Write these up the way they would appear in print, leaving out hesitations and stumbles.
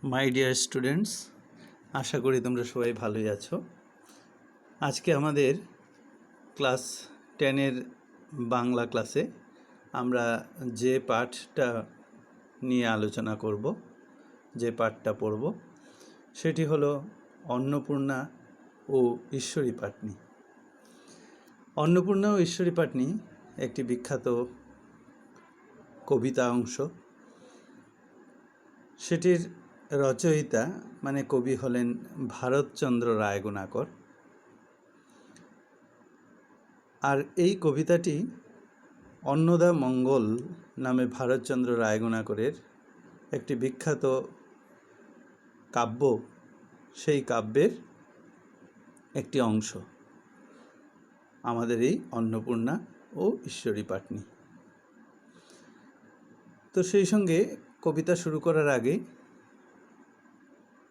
My dear students, আশা করি তোমরা সবাই ভালোই আছো। আজকে আমাদের ক্লাস 10-এর বাংলা ক্লাসে আমরা যে পাঠটা নিয়ে আলোচনা করব, যে পাঠটা পড়ব, সেটি হলো অন্নপূর্ণা ও ঈশ্বরী পাটনি। অন্নপূর্ণা ও ঈশ্বরী পাটনি একটি বিখ্যাত কবিতা অংশ। সেটির রচয়িতা মানে কবি হলেন ভারতচন্দ্র রায়গুণাকর। আর এই কবিতাটি অন্নদামঙ্গল নামে ভারতচন্দ্র রায়গুণাকরের একটি বিখ্যাত কাব্য, সেই কাব্যের একটি অংশ আমাদের এই অন্নপূর্ণা ও ঈশ্বরী পাটনি। তো সেই সঙ্গে কবিতা শুরু করার আগে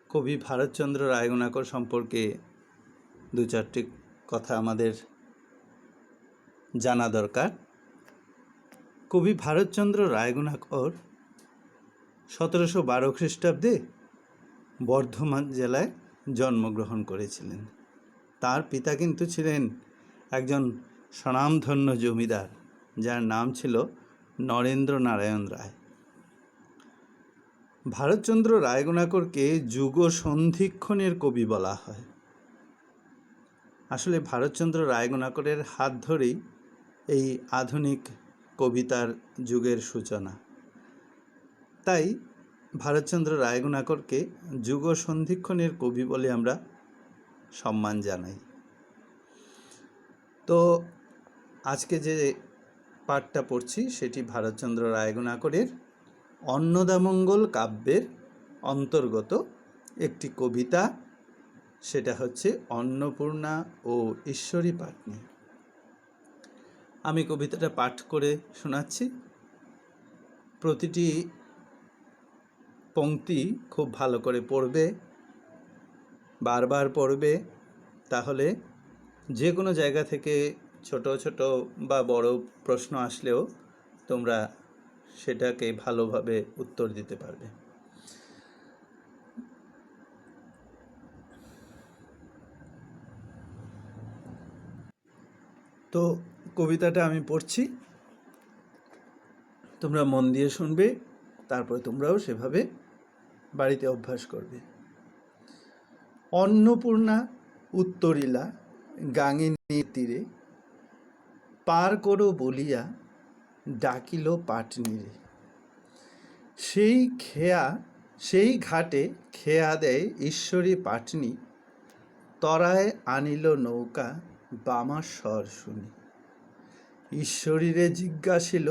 কবি ভারতচন্দ্র রায়গুণাকর সম্পর্কে দু চারটি কথা আমাদের জানা দরকার। কবি ভারতচন্দ্র রায়গুণাকর 1712 খ্রিস্টাব্দে বর্ধমান জেলায় জন্মগ্রহণ করেছিলেন। তার পিতা কিন্তু ছিলেন একজন স্বনামধন্য জমিদার, যার নাম ছিল নরেন্দ্র নারায়ণ রায়। ভারতচন্দ্র রায়গুণাকরকে যুগ সন্ধিক্ষণের কবি বলা হয়। আসলে ভারতচন্দ্র রায়গুণাকরের হাত ধরেই এই আধুনিক কবিতার যুগের সূচনা। তাই ভারতচন্দ্র রায়গুণাকরকে যুগ সন্ধিক্ষণের কবি বলে আমরা সম্মান জানাই। তো আজকে যে পাঠটা পড়ছি সেটি ভারতচন্দ্র রায়গুণাকরের অন্নদামঙ্গল কাব্যের অন্তর্গত একটি কবিতা, সেটা হচ্ছে অন্নপূর্ণা ও ঈশ্বরী পাটনি। আমি কবিতাটা পাঠ করে শোনাচ্ছি। প্রতিটি পংক্তি খুব ভালো করে পড়বে, বারবার পড়বে, তাহলে যে কোনো জায়গা থেকে ছোট ছোট বা বড় প্রশ্ন আসলেও তোমরা সেটাকে ভালোভাবে উত্তর দিতে পারবে। তো কবিতাটা আমি পড়ছি, তোমরা মন দিয়ে শুনবে, তারপরে তোমরাও সেভাবে বাড়িতে অভ্যাস করবে। অন্নপূর্ণা উত্তরিলা গাঙ্গিনীর তীরে, পার করো বলিয়া ডাকিল পাটনিরে। সেই ঘাটে খেয়া দেয় ঈশ্বরী পাটনি, তরায় আনিল নৌকা বামা স্বর শুনি। ঈশ্বরীরে জিজ্ঞাসিল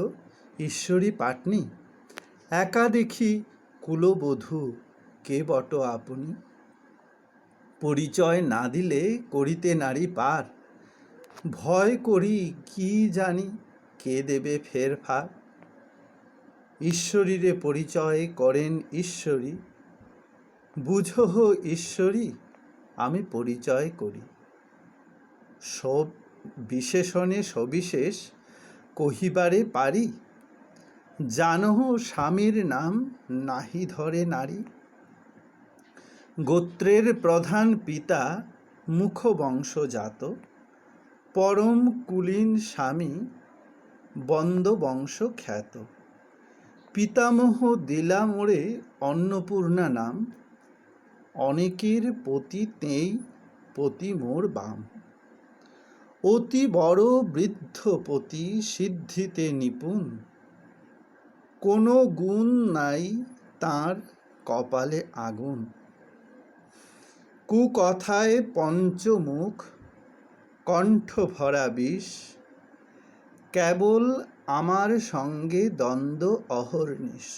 ঈশ্বরী পাটনি, একা দেখি কুলবধূ কে বট আপনি। পরিচয় না দিলে করিতে নারী পার, ভয় করি কি জানি কে দেবে ফের ফার। ঈশ্বরীরে পরিচয় করেন ঈশ্বরী, বুঝহ ঈশ্বরী আমি পরিচয় করি। সব বিশেষণে সবিশেষ কহিবারে পারি, জানহ স্বামীর নাম নাহি ধরে নারী। গোত্রের প্রধান পিতা মুখ বংশজাত, পরম কুলীন স্বামী বন্দ বংশ খ্যাত। পিতামহ দিলা মোরে অন্নপূর্ণা নাম, অনেকের পতি তেই পতি মোর বাম। অতি বড় বৃদ্ধ পতি সিদ্ধিতে নিপুণ, কোনো গুণ নাই তাঁর কপালে আগুন। কুকথায় পঞ্চমুখ কণ্ঠ ভরা বিষ, কেবল আমার সঙ্গে দ্বন্দ্ব অহর্নিশ।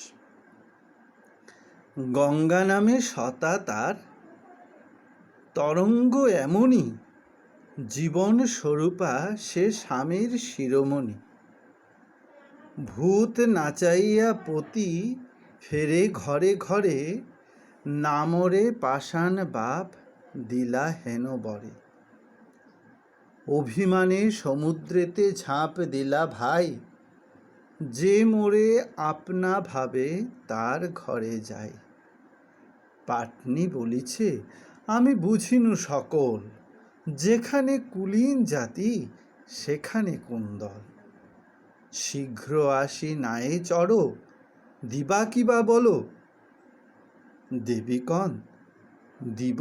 গঙ্গা নামে সতা তার তরঙ্গ এমনই, জীবন স্বরূপা সে স্বামীর শিরোমণি। ভূত নাচাইয়া পতি ফেরে ঘরে ঘরে, নামরে পাষাণ বাপ দিলা হেন বরে। অভিমানে সমুদ্রেতে ঝাঁপ দিলা ভাই, যে মোরে আপনা ভাবে তার ঘরে যায়। পাটনি বলিছে, আমি বুঝিনু সকল, যেখানে কুলীন জাতি সেখানে কুন্দল। শীঘ্র আসি নায়ে চড়ো, দিবা কিবা বলো। দেবীগণ, দিব,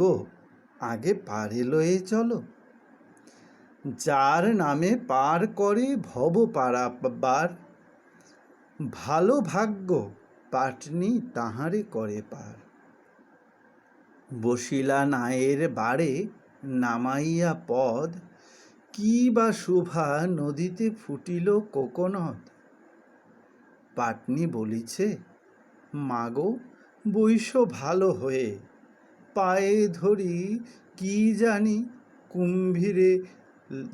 আগে পারে লয়ে চলো। যার নামে পার করে ভব পারাবার, ভালো ভাগ্য পাটনি তাহারে করে পার। বসিলা নায়ের বাড়ে নামাইয়া পদ, কি বা শোভা নদীতে ফুটিল কোকনদ। পাটনি বলিছে, মাগো বৈশ ভালো হয়ে, পায়ে ধরি কি জানি কুম্ভীরে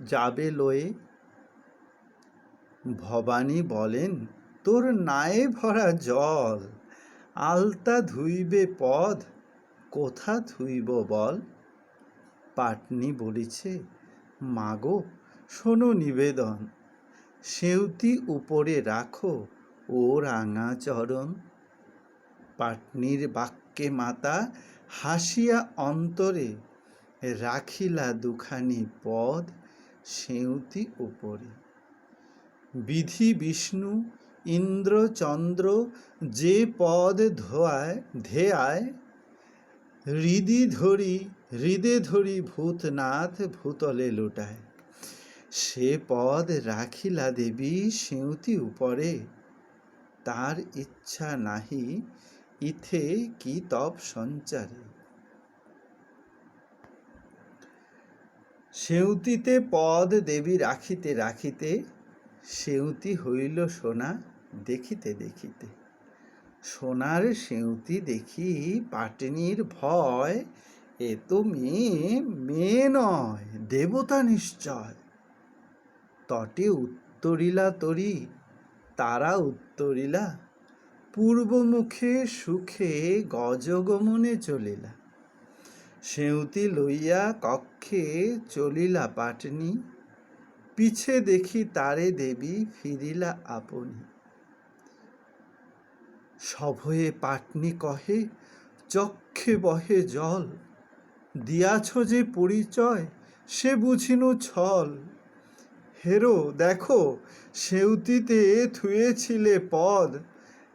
যাবে লয়ে। ভবানী বলেন, তোর নায়ে ভরা জল, আলতা ধুইবে পদ, কোথা ধুইব বল। পাটনি বলিছে, মাগো শোনো নিবেদন, সেউতি উপরে রাখো ও রাঙা চরণ। পাটনির বাক্যে মাতা হাসিয়া অন্তরে, রাখিলা দুখানি পদ সেউতি উপরে। বিধি বিষ্ণু ইন্দ্র চন্দ্র যে পদ ধেয়ায়, হৃদে ধরি ভূতনাথ ভূতলে লুটায়। সে পদ রাখিলা দেবী সেউতি উপরে, তার ইচ্ছা নাহি ইথে কি তপ সঞ্চারে। সেউতিতে পদ দেবী রাখিতে রাখিতে, সেউতি হইল সোনা দেখিতে দেখিতে। সোনার সেউতি দেখি পাটনির ভয়, এ তো মেয়ে নয়, দেবতা নিশ্চয়। তটে উত্তরিলা তরি, তারা উত্তরিলা, পূর্বমুখে সুখে গজগমনে চলিলা। সেউতি লইয়া কক্ষে চলিলা পাটনি, পিছে দেখি তারে দেবী ফিরিলা আপনি। সভয়ে পাটনি কহে, চক্ষে বহে জল, দিয়াছ যে পরিচয় সে বুঝিনু ছল। হেরো দেখো, সেউতিতে থুয়েছিলে পদ,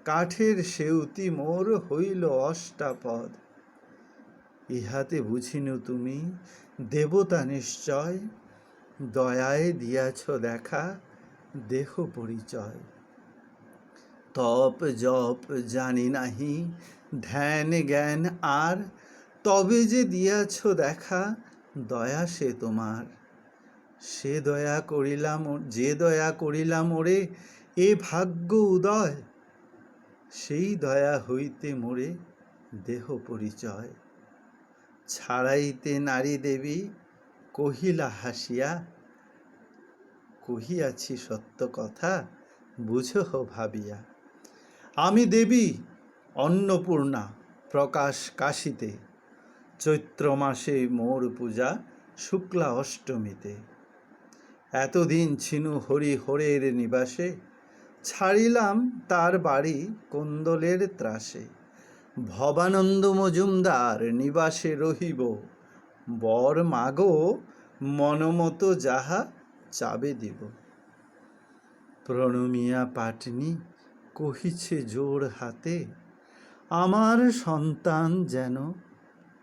কাঠের সেউতি মোর হইল অষ্টাপদ। ইহাতে বুঝিনু তুমি দেবতা নিশ্চয়, দয়ায় দিয়াছ দেখা দেহ পরিচয়। তপ জপ জানি নাহি, ধ্যান জ্ঞান আর, তবে যে দিয়াছ দেখা দয়া সে তোমার। যে দয়া করিলাম ওরে, এ ভাগ্য উদয়, সেই দয়া হইতে মোরে দেহ পরিচয়। ছাড়াইতে নারী দেবী কহিলা হাসিয়া, কহিয়াছি সত্য কথা বুঝো ভাবিয়া। আমি দেবী অন্নপূর্ণা প্রকাশ কাশীতে, চৈত্র মাসে মোর পূজা শুক্লা অষ্টমীতে। এতদিন ছিনু হরিহরের নিবাসে, ছাড়িলাম তার বাড়ি কোন্দলের ত্রাসে। ভবানন্দ মজুমদার নিবাসে রহিব, বর মাগো মনমত যাহা চাবে দিব। প্রণমিয়া পাটনি কহিছে জোড় হাতে, আমার সন্তান যেন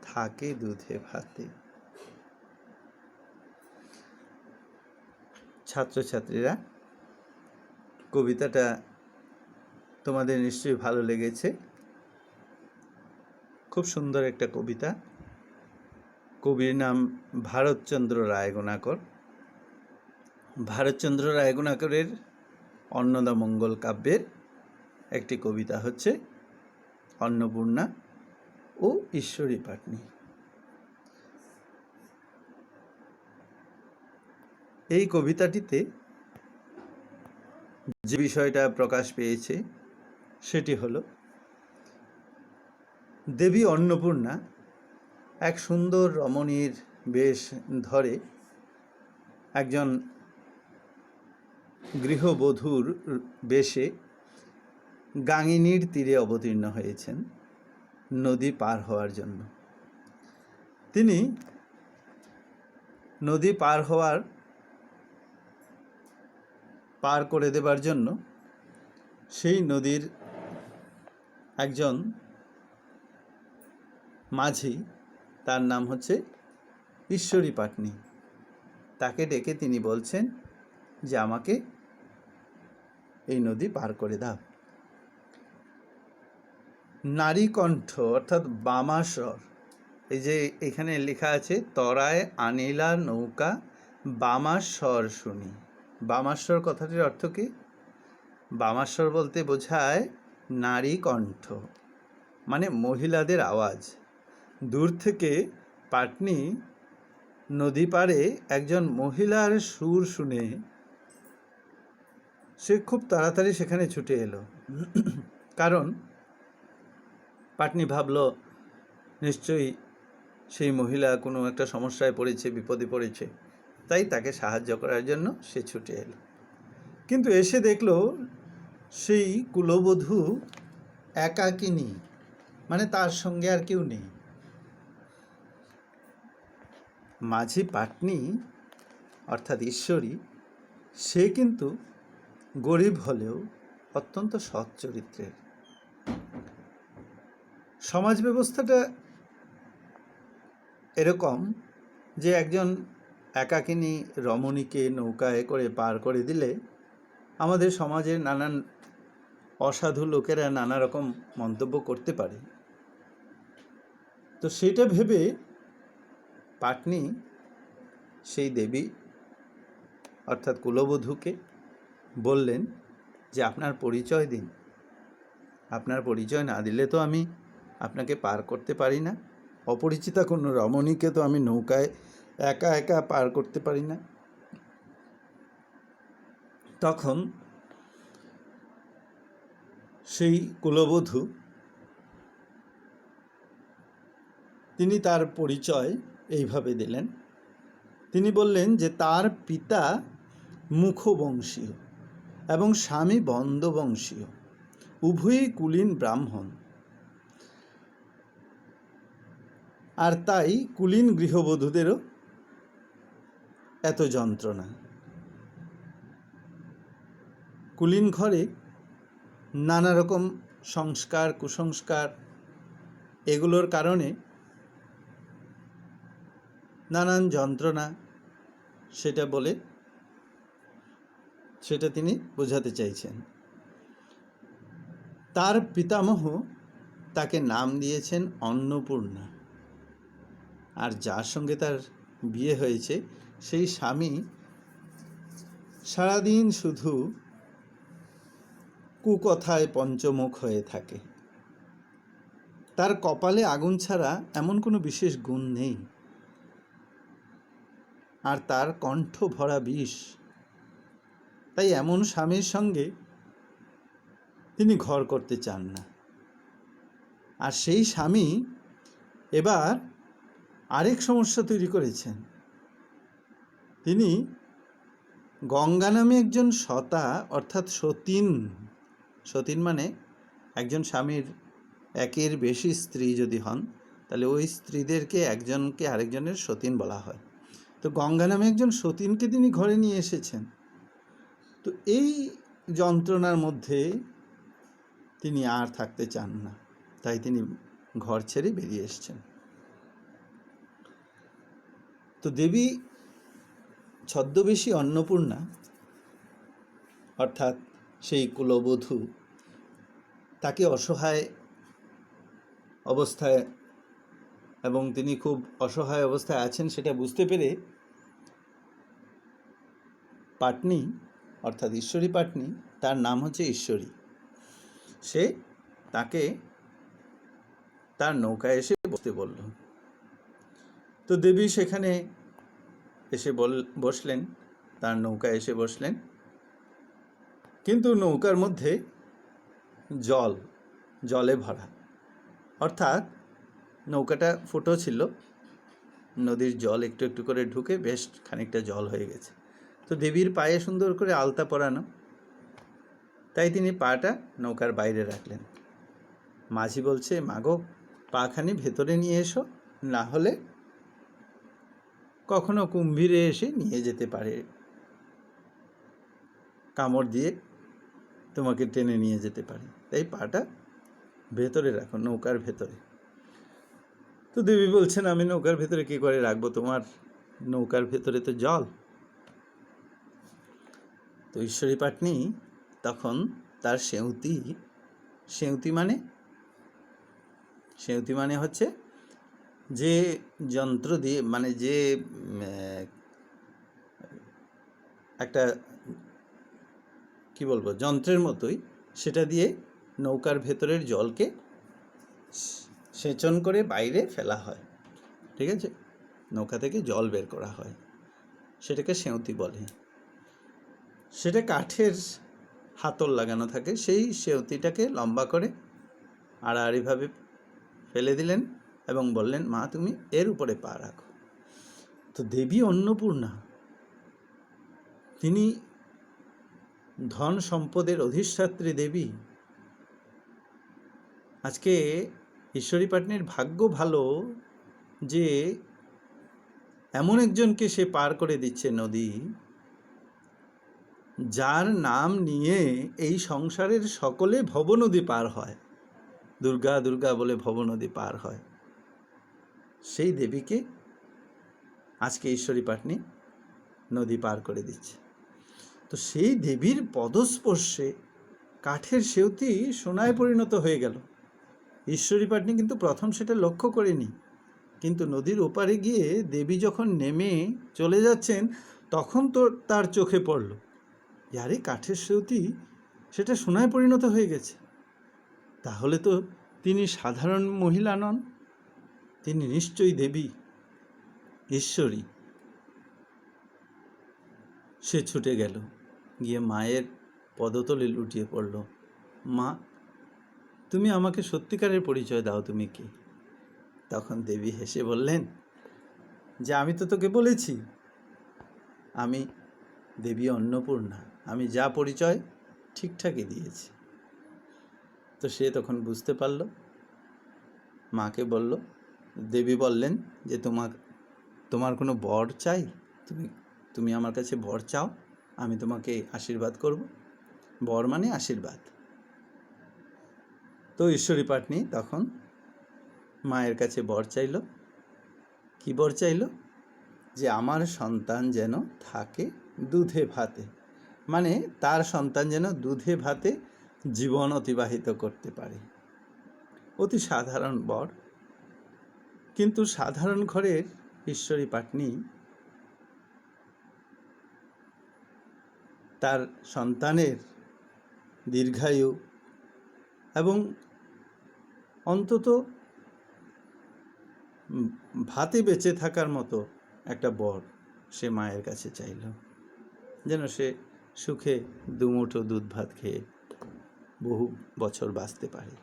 থাকে দুধে ভাতে। ছাত্রছাত্রীরা, কবিতাটা তোমাদের নিশ্চয়ই ভালো লেগেছে। খুব সুন্দর একটা কবিতা। কবির নাম ভারতচন্দ্র রায়গুণাকর। ভারতচন্দ্র রায়গুণাকরের অন্নদামঙ্গল কাব্যের একটি কবিতা হচ্ছে অন্নপূর্ণা ও ঈশ্বরী পাটনি। এই কবিতাটিতে যে বিষয়টা প্রকাশ পেয়েছে সেটি হলো, দেবী অন্নপূর্ণা এক সুন্দর রমণীর বেশ ধরে একজন গৃহবধূর বেশে গাঙ্গিনীর তীরে অবতীর্ণ হয়েছেন। নদী পার হওয়ার জন্য। তিনি নদী পার করে দেবার জন্য সেই নদীর একজন মাঝি, তার নাম হচ্ছে ঈশ্বরী পাটনি, তাকে ডেকে তিনি বলছেন যে আমাকে এই নদী পার করে দাও। নারী কণ্ঠ অর্থাৎ বামাস্বর, এই যে এখানে লেখা আছে তরায় আনিলা নৌকা বামাস্বর শুনি। বামাস্বর কথাটির অর্থ কি? বামাস্বর বলতে বোঝায় নারী কণ্ঠ, মানে মহিলাদের আওয়াজ। দূর থেকে পাটনি নদী পাড়ে একজন মহিলার সুর শুনে সে খুব তাড়াতাড়ি সেখানে ছুটে এলো। কারণ পাটনি ভাবল নিশ্চয়ই সেই মহিলা কোনো একটা সমস্যায় পড়েছে, বিপদে পড়েছে, তাই তাকে সাহায্য করার জন্য সে ছুটে এলো। কিন্তু এসে দেখল সেই কুলবধূ একাকিনী, মানে তার সঙ্গে আর কেউ নেই। মাঝি পাটনি অর্থাৎ ঈশ্বরী, সে কিন্তু গরিব হলেও অত্যন্ত সৎ চরিত্রের। সমাজ ব্যবস্থাটা এরকম যে একজন একাকিনী রমণীকে নৌকায় করে পার করে দিলে আমাদের সমাজের নানান অসাধু লোকেরা নানা রকম মন্তব্য করতে পারে। তো সেটা ভেবে পাটনি সেই দেবী অর্থাৎ কুলবধূকে বললেন যে আপনার পরিচয় দিন, আপনার পরিচয় না দিলে তো আমি আপনাকে পার করতে পারি না। অপরিচিতা কোনো রমণীকে তো আমি নৌকায় একা একা পার করতে পারি না। তখন সেই কুলবধূ তিনি তার পরিচয় এইভাবে দিলেন। তিনি বললেন যে তার পিতা মুখবংশীয় এবং স্বামী বন্দবংশীয়, উভয়ই কুলীন ব্রাহ্মণ, আর তাই কুলীন গৃহবধূদেরও এত যন্ত্রণা। কুলীন ঘরে নানা রকম সংস্কার কুসংস্কার এগুলোর কারণে নানান যন্ত্রণা, সেটা তিনি বোঝাতে চাইছেন। তার পিতামহ তাকে নাম দিয়েছেন অন্নপূর্ণা, আর যার সঙ্গে তার বিয়ে হয়েছে সেই স্বামী সারাদিন শুধু কুকথায় পঞ্চমুখ হয়ে থাকে। তার কপালে আগুন ছাড়া এমন কোনো বিশেষ গুণ নেই, আর তার কণ্ঠ ভরা বিষ। তাই এমন স্বামীর সঙ্গে তিনি ঘর করতে চান না। আর সেই স্বামী এবার আরেক সমস্যা তৈরি করেছেন। তিনি গঙ্গা নামে একজন সতা অর্থাৎ সতীন, সতীন মানে একজন স্বামীর একের বেশি স্ত্রী যদি হন তাহলে ওই স্ত্রীদেরকে একজনকে আরেকজনের সতীন বলা হয়। তো গঙ্গা নামে একজন সতীনকে তিনি ঘরে নিয়ে এসেছেন। তো এই যন্ত্রণার মধ্যে তিনি আর থাকতে চান না, তাই তিনি ঘর ছেড়ে বেরিয়ে এসেছেন। তো দেবী ছদ্মবেশী অন্নপূর্ণা অর্থাৎ সেই কুলবধূ তাকে অসহায় অবস্থায়, এবং তিনি খুব অসহায় অবস্থায় আছেন সেটা বুঝতে পেরে পাটনি অর্থাৎ ঈশ্বরী পাটনি, তার নাম হচ্ছে ঈশ্বরী, সে তাকে তার নৌকায় এসে বসতে বলল। তো দেবী সেখানে এসে বসলেন, তার নৌকায় এসে বসলেন। কিন্তু নৌকার মধ্যে জলে ভরা, অর্থাৎ নৌকাটা ফুটো ছিল, নদীর জল একটু একটু করে ঢুকে বেশ খানিকটা জল হয়ে গেছে। তো দেবীর পায়ে সুন্দর করে আলতা পরানো, তাই তিনি পাটা নৌকার বাইরে রাখলেন। মাঝি বলছে, মাগো পাখানি ভেতরে নিয়ে এসো, না হলে কখনো কুম্ভীরে এসে নিয়ে যেতে পারে, কামড় দিয়ে তোমাকে টেনে নিয়ে যেতে পারে, তাই পাটা ভেতরে রাখো, নৌকার ভেতরে। তো দেবী বলছেন, আমি নৌকার ভেতরে কী করে রাখবো, তোমার নৌকার ভেতরে তো জল। তো ঈশ্বরী পাটনি তখন তার সেঁউতি মানে হচ্ছে যে যন্ত্র দিয়ে, মানে যে একটা কি বলবো, যন্ত্রের মতোই, সেটা দিয়ে নৌকার ভেতরের জলকে সেচন করে বাইরে ফেলা হয়, ঠিক আছে, নৌকা থেকে জল বের করা হয়, সেটাকে সেঁউতি বলে। সেটা কাঠের হাতল লাগানো থাকে, সেই সেঁউতিটাকে লম্বা করে আড়াআড়িভাবে ফেলে দিলেন এবং বললেন, মা তুমি এর উপরে পা রাখো। তো দেবী অন্নপূর্ণা, তিনি ধন সম্পদের অধিষ্ঠাত্রী দেবী। আজকে ঈশ্বরী পাটনির ভাগ্য ভালো যে এমন একজনকে সে পার করে দিচ্ছে নদী, যার নাম নিয়ে এই সংসারের সকলে ভবনদী পার হয়, দুর্গা দুর্গা বলে ভবনদী পার হয়। সেই দেবীকে আজকে ঈশ্বরী পাটনি নদী পার করে দিচ্ছে। তো সেই দেবীর পদস্পর্শে কাঠের সেঁউতি সোনায় পরিণত হয়ে গেল। ঈশ্বরী পাটনি কিন্তু প্রথম সেটা লক্ষ্য করেনি, কিন্তু নদীর ওপারে গিয়ে দেবী যখন নেমে চলে যাচ্ছেন, তখন তো তার চোখে পড়ল, আরে কাঠের সেঁউতি সেটা সোনায় পরিণত হয়ে গেছে। তাহলে তো তিনি সাধারণ মহিলা নন, তিনি নিশ্চয়ই দেবী, ঈশ্বরী। সে ছুটে গেল, গিয়ে মায়ের পদতলে লুটিয়ে পড়ল, মা তুমি আমাকে সত্যিকারের পরিচয় দাও, তুমি কে? তখন দেবী হেসে বললেন যে আমি তো তোকে বলেছি, আমি দেবী অন্নপূর্ণা, আমি যা পরিচয় ঠিকঠাকই দিয়েছি। তো সে তখন বুঝতে পারল, মাকে বলল, দেবী বললেন যে তোমার কোনো বর চাই, তুমি আমার কাছে বর চাও, আমি তোমাকে আশীর্বাদ করব। বর মানে আশীর্বাদ। তো ঈশ্বরী পাটনি তখন মায়ের কাছে বর চাইল। কি বর চাইল? যে আমার সন্তান যেন থাকে দুধে ভাতে, মানে তার সন্তান যেন দুধে ভাতে জীবন অতিবাহিত করতে পারে। অতি সাধারণ বর, কিন্তু সাধারণ ঘরের ঈশ্বরী পাটনি তার সন্তানের দীর্ঘায়ু এবং অন্তত ভাতে বেঁচে থাকার মতো একটা বর সে মায়ের কাছে চাইল, যেন সে সুখে দুমুঠো দুধ ভাত খেয়ে বহু বছর বাঁচতে পারে।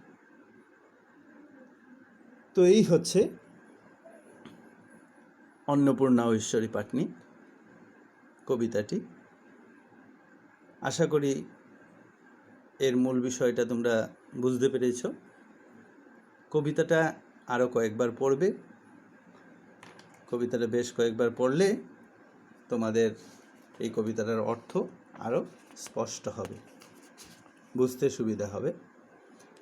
তো এই হচ্ছে অন্নপূর্ণা ও ঈশ্বরী পাটনি কবিতাটি। আশা করি এর মূল বিষয়টা তোমরা বুঝতে পেরেছ। কবিতাটা আরও কয়েকবার পড়বে, কবিতাটা বেশ কয়েকবার পড়লে তোমাদের এই কবিতাটার অর্থ আরও স্পষ্ট হবে, বুঝতে সুবিধা হবে,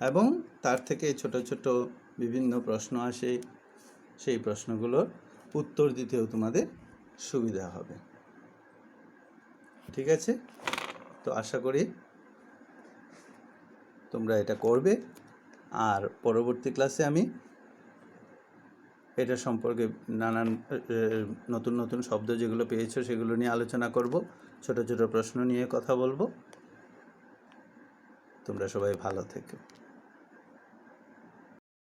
এবং তার থেকে ছোট ছোট বিভিন্ন প্রশ্ন আসে, সেই প্রশ্নগুলোর উত্তর দিতেও তোমাদের সুবিধা হবে। ঠিক আছে? তো আশা করি তোমরা এটা করবে, আর পরবর্তী ক্লাসে আমি এটা সম্পর্কে নানান নতুন নতুন শব্দ যেগুলো পেয়েছো সেগুলো নিয়ে আলোচনা করব, ছোট ছোট প্রশ্ন নিয়ে কথা বলবো। তোমরা সবাই ভালো থেকো।